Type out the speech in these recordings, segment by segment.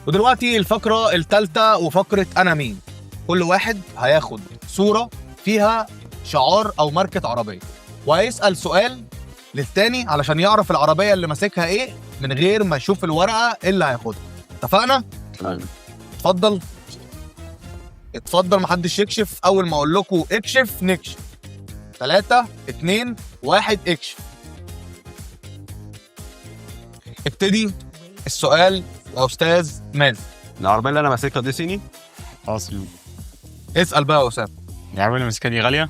ودلوقتي الفقرة الثالثة وفقرة أنا مين. كل واحد هياخد صورة فيها شعار أو ماركة عربية وهيسأل سؤال للتاني علشان يعرف العربية اللي ماسكها إيه من غير ما يشوف الورقة اللي هياخدها. اتفقنا؟ اتفضل اتفضل، محدش يكشف. أول ما أقول لكم اكشف نكشف. 3 2 1 اكشف. ابتدي السؤال يا أستاذ مازن. العربية اللي أنا ماسكها دي صيني؟ اصلي اسأل بقى يا أسامة. العربية اللي ماسكها دي غالية؟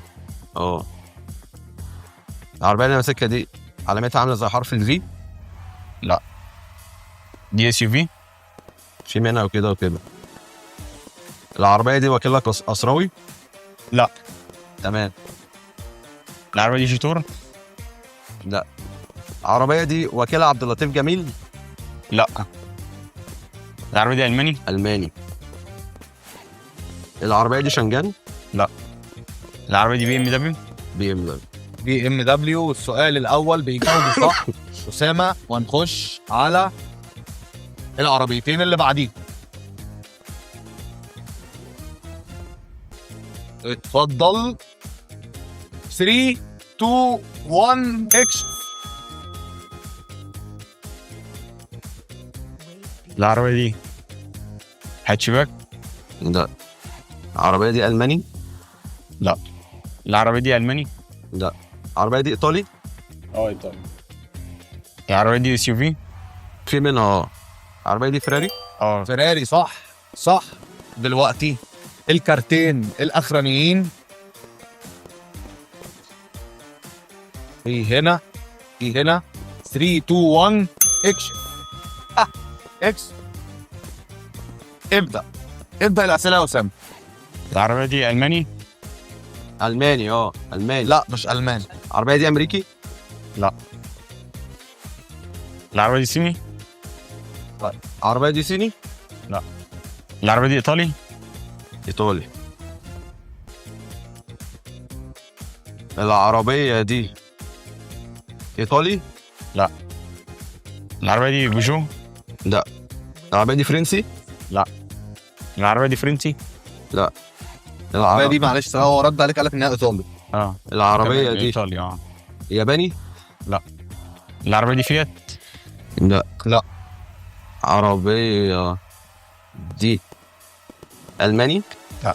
اه. العربية اللي أنا ماسكها دي علامتها عاملة زي حرف الفي؟ لا. دي اس يو في؟ في منها وكده وكده. العربية دي وكيلها قصراوي؟ لا. تمام. العربية دي جيتور؟ لا. العربية دي وكيلها عبد اللطيف جميل؟ لا. العربية دي ألماني؟ ألماني. العربية دي شنجان؟ لا. العربية دي بي ام دبليو؟ بي ام دبليو. بي ام دبليو. والسؤال الاول بيجاوب صح اسامه، ونخش على العربيتين اللي بعديه. اتفضل. 3 2 1 اكشن. العربية دي هاتشباك؟ لا. العربية دي ألماني؟ لا. العربية دي ألماني؟ لا. العربية دي إيطالي؟ ايطالي. العربية دي اس يو في؟ في منها العربية دي فيراري؟ فيراري. صح صح. دلوقتي الكارتين الاخرانيين. في هنا 3 2 1 اكشن. اكس. ابدا الاسئله يا اسامه. العربية دي ألماني؟ ألماني. ألماني. لا مش الماني. العربية دي أمريكي؟ لا. العربية دي صيني؟ العربية دي صيني؟ لا. العربية دي إيطالي؟ إيطالي. العربية دي إيطالي؟ لا. العربية دي بيجو؟ لا. العربية دي فرنسي؟ لا. العربية دي فرنسي؟ لا. العربية دي معلش هو رد عليك قال لك انها ايطالي. العربية دي إيطالي. ياباني؟ لا. العربية دي فيات؟ لا. عربية دي ألماني؟ لا.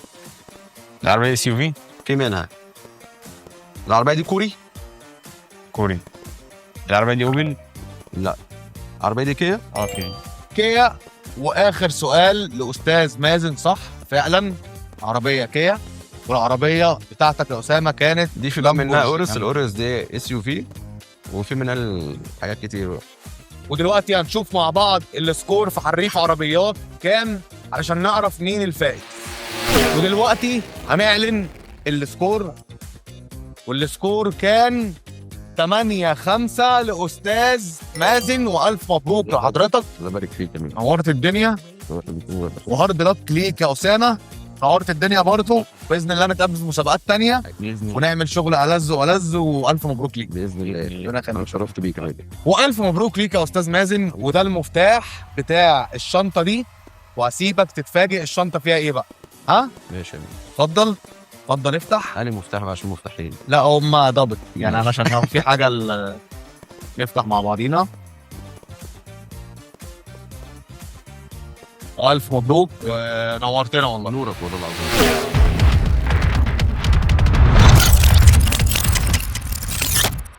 العربية دي اس يو في؟ في منها. العربية دي كوري؟ كوري. العربية دي اوبل؟ لا. العربية دي كيا؟ اوكي. كيا. واخر سؤال لاستاذ مازن. صح فعلا عربية كيا. والعربية بتاعتك يا اسامة كانت دي في بقى منها لامبورجيني. أورس. الأورس دي اس يو في وفي منها حاجات كتير. ودلوقتي هنشوف مع بعض السكور في حريف عربيات كام علشان نعرف مين الفائز. ودلوقتي هنعلن السكور، والسكور كان 8-5 لأستاذ مازن. وألف مبروك لحضرتك، الله يبارك فيك يا مين. نورت الدنيا. وهارد لك ليك يا أسامة، نورت الدنيا برضه. بإذن الله نتقابل في مسابقات تانية بإذن الله. ونعمل شغل ألذ وألذ. وألف مبروك ليك. بإذن الله. أنا شرفت بيك يا مين. والف مبروك ليك يا استاذ مازن. وده المفتاح بتاع الشنطه دي، وهسيبك تتفاجئ الشنطه فيها ايه بقى. ها ماشي يا مين. اتفضل افتح. أنا مفتاح عشان مفتاحين. لا هم دبل يعني ماشي. علشان لو في حاجه نفتح مع بعضينا. الف مبروك ونورتنا والله. نورك والله العظيم.